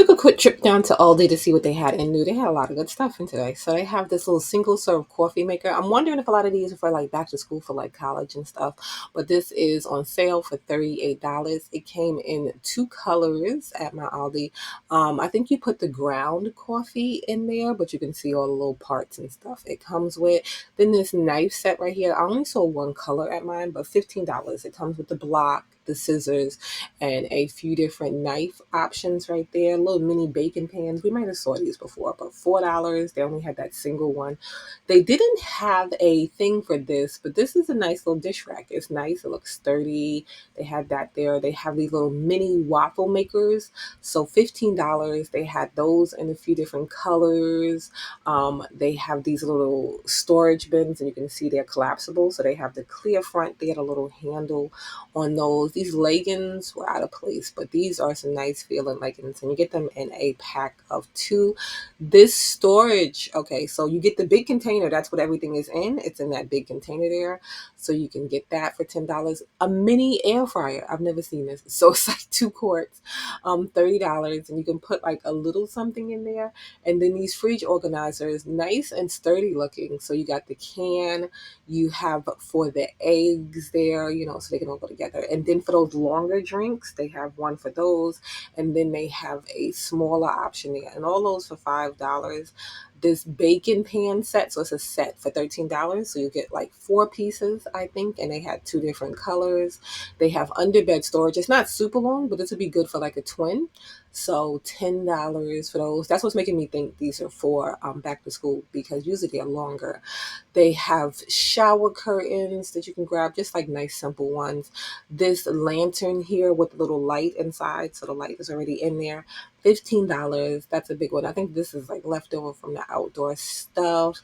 took a quick trip down to Aldi to see what they had in new. They had a lot of good stuff in today. So they have this little single serve coffee maker. I'm wondering if a lot of these are for like back to school for like college and stuff. But this is on sale for $38. It came in two colors at my Aldi. I think you put the ground coffee in there, but you can see all the little parts and stuff it comes with. Then this knife set right here. I only saw one color at mine, but $15. It comes with the block, the scissors, and a few different knife options right there. Little mini bacon pans. We might have saw these before, but $4. They only had that single one. They didn't have a thing for this, but this is a nice little dish rack. It's nice. It looks sturdy. They had that there. They have these little mini waffle makers. So $15. They had those in a few different colors. They have these little storage bins, and you can see they're collapsible. So they have the clear front. They had a little handle on those. These leggings were out of place, but these are some nice feeling leggings, and you get them in a pack of two. This storage, okay, so you get the big container. That's what everything is in. It's in that big container there. So you can get that for $10. A mini air fryer. I've never seen this. So it's like 2 quarts, $30, and you can put like a little something in there. And then these fridge organizers, nice and sturdy looking. So you got the can, you have for the eggs there, so they can all go together. And then for those longer drinks, they have one for those. And then they have a smaller option there. And all those for $5. This bacon pan set, so it's a set for $13. So you get like 4 pieces, I think, and they had two different colors. They have underbed storage. It's not super long, but this would be good for like a twin. So $10 for those. That's what's making me think these are for back to school, because usually they're longer. They have shower curtains that you can grab, just like nice simple ones. This lantern here with a little light inside, so the light is already in there. $15. That's a big one. I think this is like leftover from the outdoor stuff.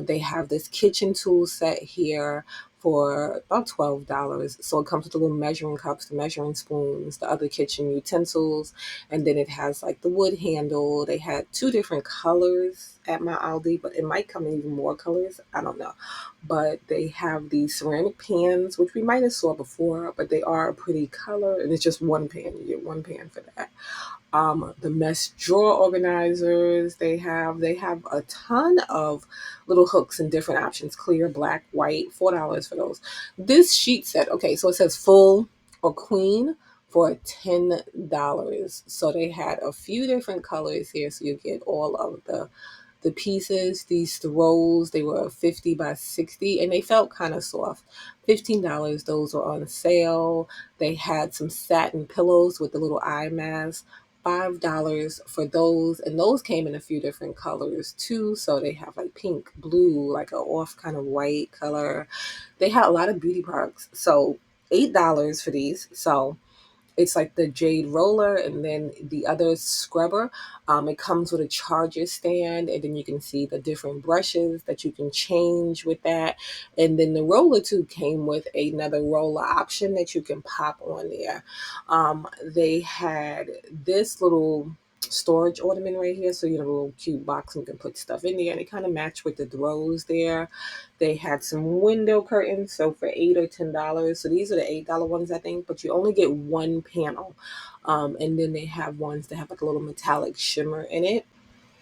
They have this kitchen tool set here for about $12. So it comes with the little measuring cups, the measuring spoons, the other kitchen utensils, and then it has like the wood handle. They had two different colors at my Aldi, but it might come in even more colors. I don't know. But they have these ceramic pans, which we might have saw before, but they are a pretty color, and it's just one pan. You get one pan for that. The mesh drawer organizers they have a ton of little hooks and different options: clear, black, white. $4 for those. This sheet set, okay, so it says full or queen for $10. So they had a few different colors here, so you get all of the pieces. These throws, they were 50 by 60, and they felt kind of soft. $15. Those were on sale. They had some satin pillows with the little eye mask. $5 for those, and those came in a few different colors too. So they have like pink, blue, like a off kind of white color. They had a lot of beauty products. So $8 for these. So it's like the jade roller, and then the other scrubber. It comes with a charger stand, and then you can see the different brushes that you can change with that. And then the roller too came with another roller option that you can pop on there. They had this little storage ornament right here, so you have a little cute box and you can put stuff in there, and it kind of matched with the throws there. They had some window curtains, so for $8 or $10. So these are the $8 ones, I think, but you only get one panel. And then they have ones that have like a little metallic shimmer in it.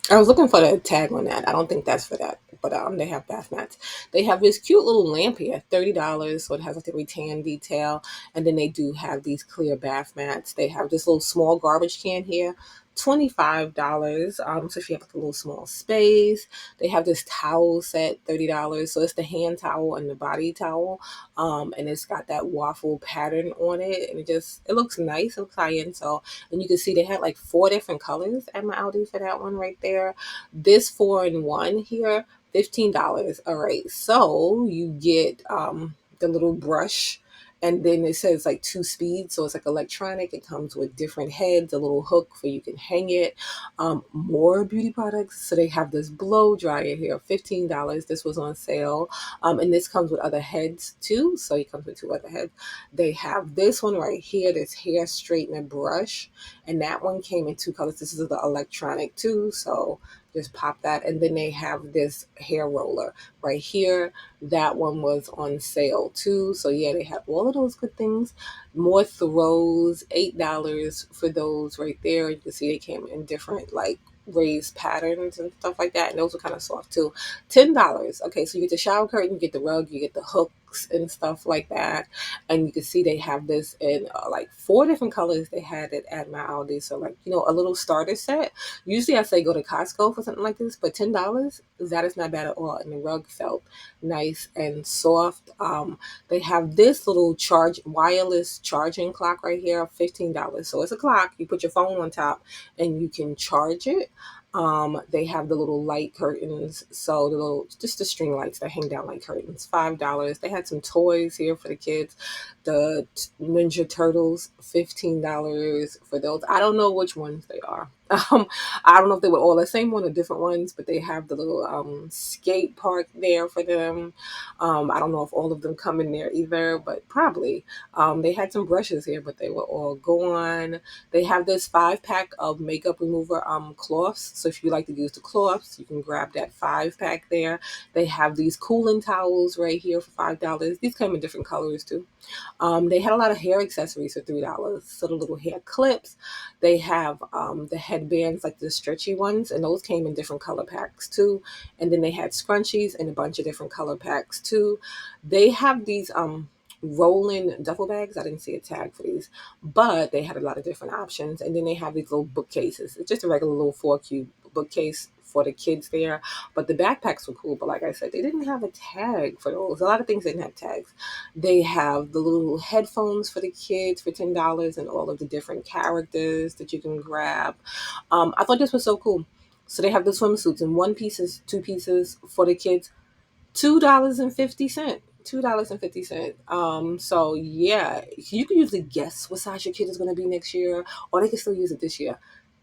I was looking for the tag on that. I don't think that's for that, but they have bath mats. They have this cute little lamp here, $30, so it has like the rattan detail, and then they do have these clear bath mats. They have this little small garbage can here, $25. So if you have like a little small space, they have this towel set, $30. So it's the hand towel and the body towel, and it's got that waffle pattern on it, and it looks nice. It looks high end. So, and you can see they had like 4 different colors at my Aldi for that one right there. This 4-in-1 here, $15. All right, so you get the little brush, and then it says like 2 speeds, so it's like electronic. It comes with different heads, a little hook for you can hang it. More beauty products. So they have this blow dryer here, $15. This was on sale, and this comes with other heads too. So it comes with 2 other heads. They have this one right here, this hair straightener brush, and that one came in 2 colors. This is the electronic too, so just pop that. And then they have this hair roller right here. That one was on sale too. So yeah, they had all of those good things. More throws, $8 for those right there. You can see they came in different like raised patterns and stuff like that. And those were kind of soft too. $10. Okay, so you get the shower curtain, you get the rug, you get the hooks and stuff like that. And you can see they have this in like four different colors. They had it at my Aldi. So like, a little starter set. Usually I say go to Costco for something like this, but $10, that is not bad at all. And the rug felt nice and soft. They have this little wireless charging clock right here, $15. So it's a clock. You put your phone on top and you can charge it. They have the little light curtains, so just the string lights that hang down like curtains, $5. They had some toys here for the kids, the Ninja Turtles, $15 for those. I don't know which ones they are. I don't know if they were all the same one or different ones, but they have the little skate park there for them. I don't know if all of them come in there either, but probably. They had some brushes here, but they were all gone. They have this 5-pack of makeup remover cloths. So if you like to use the cloths, you can grab that 5-pack there. They have these cooling towels right here for $5. These come in different colors too. They had a lot of hair accessories for $3. So the little hair clips. They have the headbands, like the stretchy ones, and those came in different color packs too. And then they had scrunchies in a bunch of different color packs too. They have these rolling duffel bags. I didn't see a tag for these, but they had a lot of different options. And then they have these little bookcases. It's just a regular little 4 cube bookcase for the kids there. But the backpacks were cool. But like I said, they didn't have a tag for those. A lot of things didn't have tags. They have the little headphones for the kids for $10 and all of the different characters that you can grab. I thought this was so cool. So they have the swimsuits in one pieces, two pieces for the kids, $2.50. $2.50. So yeah, you can usually guess what size your kid is going to be next year, or they can still use it this year.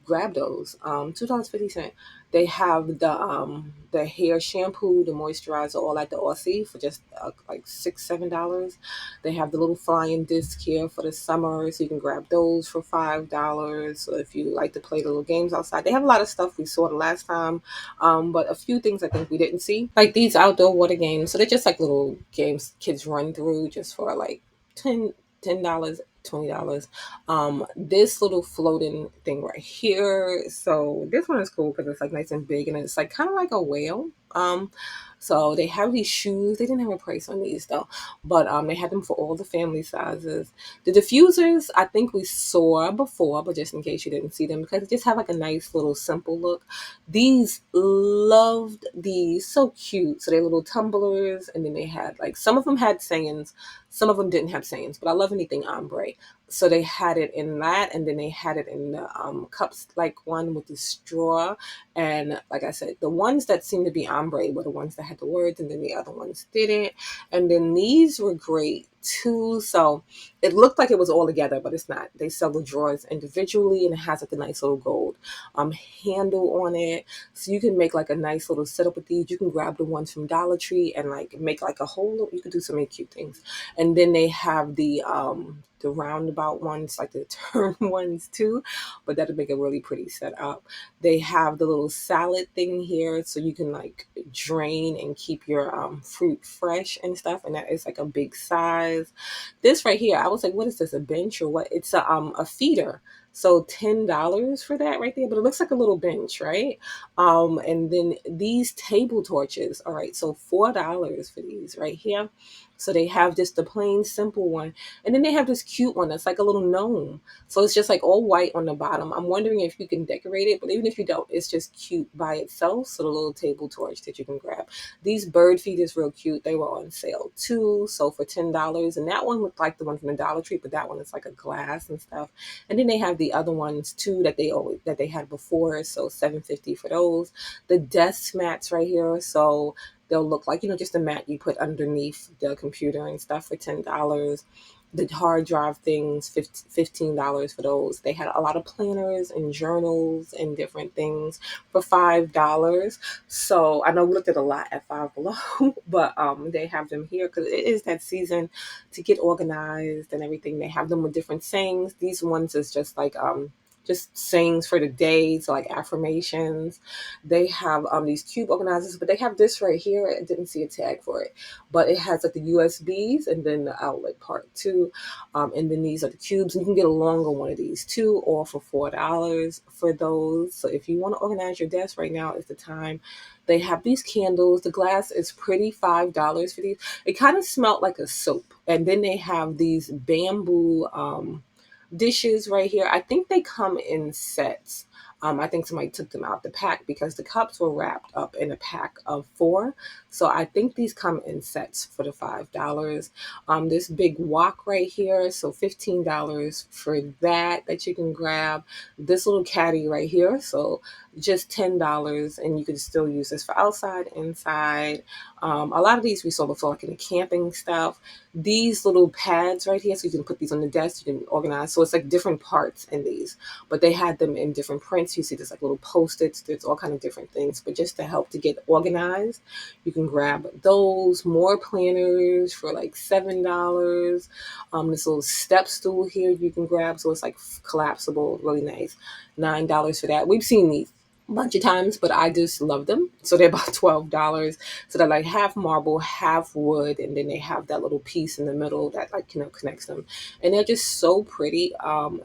Grab those. $2.50. They have the hair shampoo, the moisturizer, all at the Aussie for just like $6, $7. They have the little flying disc here for the summer, so you can grab those for $5. So if you like to play the little games outside, they have a lot of stuff we saw the last time. But a few things I think we didn't see, like these outdoor water games. So they're just like little games kids run through just for like $10, $20. This little floating thing right here. So this one is cool because it's like nice and big and it's like kind of like a whale. So they have these shoes. They didn't have a price on these though, but they had them for all the family sizes. The diffusers I think we saw before, but just in case you didn't see them, because they just have like a nice little simple look. These loved these, so cute. So they're little tumblers, and then they had like some of them had sayings, some of them didn't have sayings, but I love anything ombre. So they had it in that, and then they had it in the cups, like one with the straw. And like I said, the ones that seemed to be ombre were the ones that had the words, and then the other ones didn't. And then these were great too. So it looked like it was all together, but it's not. They sell the drawers individually, and it has like a nice little gold handle on it. So you can make like a nice little setup with these. You can grab the ones from Dollar Tree and like make like a whole. You could do so many cute things. And then they have the roundabout ones, like the turn ones too, but that'll make a really pretty setup. They have the little salad thing here, so you can like drain and keep your fruit fresh and stuff, and that is like a big size. This right here, I was like, what is this, a bench or what? It's a feeder. So $10 for that right there, but it looks like a little bench, right? And then these table torches, all right, so $4 for these right here. So they have just the plain simple one, and then they have this cute one that's like a little gnome. So it's just like all white on the bottom. I'm wondering if you can decorate it, but even if you don't, it's just cute by itself. So the little table torch that you can grab. These bird feed is real cute. They were on sale too, so for $10. And that one looked like the one from the Dollar Tree, but that one is like a glass and stuff. And then they have the other ones too that they had before, so $7.50 for those. The desk mats right here, so they'll look like, just a mat you put underneath the computer and stuff for $10. The hard drive things, $15 for those. They had a lot of planners and journals and different things for $5. So I know we looked at a lot at Five Below, but they have them here because it is that season to get organized and everything. They have them with different sayings. These ones is just like just sayings for the day, so like affirmations. They have these cube organizers, but they have this right here. I didn't see a tag for it, but it has like the USBs and then the outlet part too. And then these are the cubes. You can get a longer one of these too, all for $4 for those. So if you want to organize your desk right now is the time. They have these candles. The glass is pretty, $5 for these. It kind of smelled like a soap. And then they have these bamboo dishes right here. I think they come in sets. I think somebody took them out the pack because the cups were wrapped up in a pack of four. So I think these come in sets for the $5. This big wok right here, so $15 for that you can grab. This little caddy right here, so just $10, and you can still use this for outside, inside. A lot of these we saw before, like in the camping stuff. These little pads right here, so you can put these on the desk, you can organize. So it's like different parts in these, but they had them in different prints. You see there's like little post-its, there's all kind of different things, but just to help to get organized, you can grab those. More planners for like $7. This little step stool here you can grab, so it's like collapsible, really nice. $9 for that. We've seen these a bunch of times, but I just love them. So they're about $12. So they're like half marble, half wood, and then they have that little piece in the middle that like connects them, and they're just so pretty.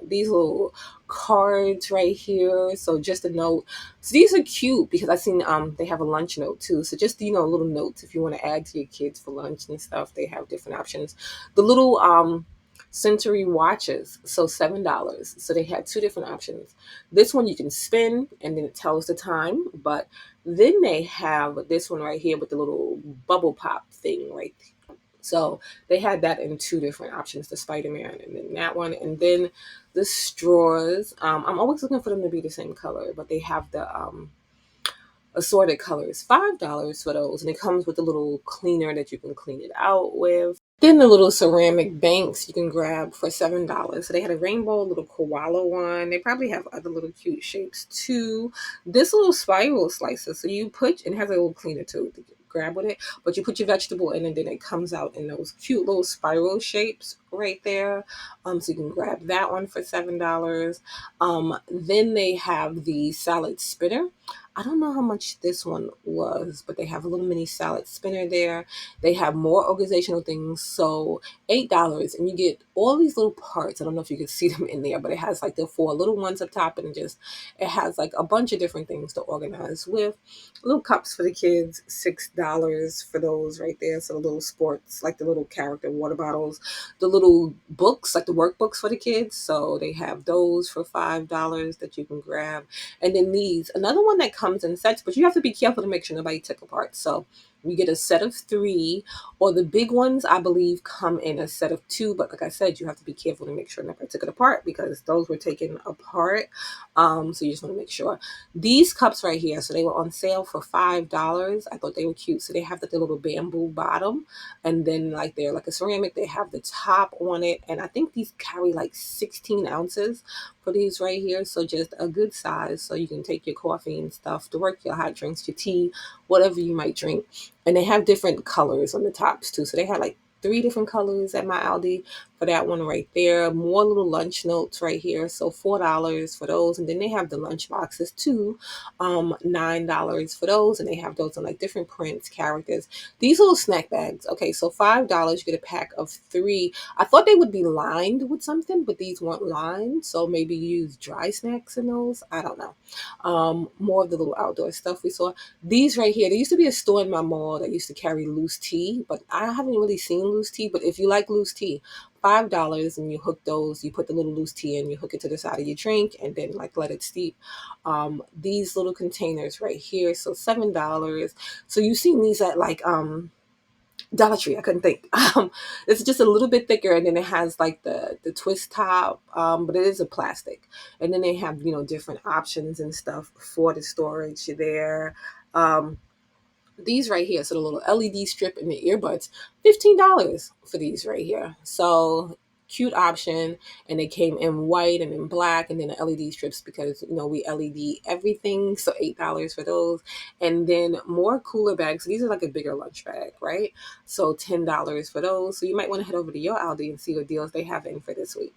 These little cards right here. So just a note. So these are cute because I seen they have a lunch note too. So just little notes if you want to add to your kids for lunch and stuff. They have different options. The little Century watches, so $7. So they had two different options. This one you can spin and then it tells the time, but then they have this one right here with the little bubble pop thing right. So they had that in two different options, the Spider-Man and then that one. And then the straws, I'm always looking for them to be the same color, but they have the assorted colors, $5 for those. And it comes with a little cleaner that you can clean it out with. Then the little ceramic banks you can grab for $7. So they had a rainbow little koala one. They probably have other little cute shapes too. This little spiral slicer, so you put, and it has a little cleaner too to grab with it, but you put your vegetable in and then it comes out in those cute little spiral shapes right there. So you can grab that one for $7. Then they have the salad spinner. I don't know how much this one was, but they have a little mini salad spinner there. They have more organizational things, so $8, and you get all these little parts. I don't know if you can see them in there, but it has like the four little ones up top, and it has like a bunch of different things to organize with. Little cups for the kids, $6 for those right there. So the little sports, like the little character water bottles, the little books, like the workbooks for the kids. So they have those for $5 that you can grab. And then these, another one that comes in sets, but you have to be careful to make sure nobody took apart. So you get a set of three, or the big ones, I believe, come in a set of two. But like I said, you have to be careful to make sure nobody took it apart because those were taken apart. So you just want to make sure. These cups right here, so they were on sale for $5. I thought they were cute. So they have like the little bamboo bottom, and then like they're like a ceramic. They have the top on it, and I think these carry like 16 ounces for these right here. So just a good size, so you can take your coffee and stuff to work, your hot drinks, your tea, whatever you might drink. And they have different colors on the tops too. So they had like three different colors at my Aldi for that one right there. More little lunch notes right here. So $4 for those. And then they have the lunch boxes too. $9 for those. And they have those on like different prints, characters. These little snack bags. Okay, so $5, you get a pack of three. I thought they would be lined with something, but these weren't lined. So maybe use dry snacks in those. I don't know. More of the little outdoor stuff we saw. These right here, there used to be a store in my mall that used to carry loose tea, but I haven't really seen loose tea. But if you like loose tea, $5, and you hook those, you put the little loose tea in, you hook it to the side of your drink, and then like let it steep. These little containers right here, so $7. So you've seen these at like Dollar Tree. I couldn't think. It's just a little bit thicker, and then it has like the twist top, but it is a plastic. And then they have different options and stuff for the storage there. These right here, so the little LED strip and the earbuds, $15 for these right here. So cute option, and they came in white and in black, and then the LED strips because we LED everything, so $8 for those. And then more cooler bags. These are like a bigger lunch bag, right? So $10 for those. So you might want to head over to your Aldi and see what deals they have in for this week.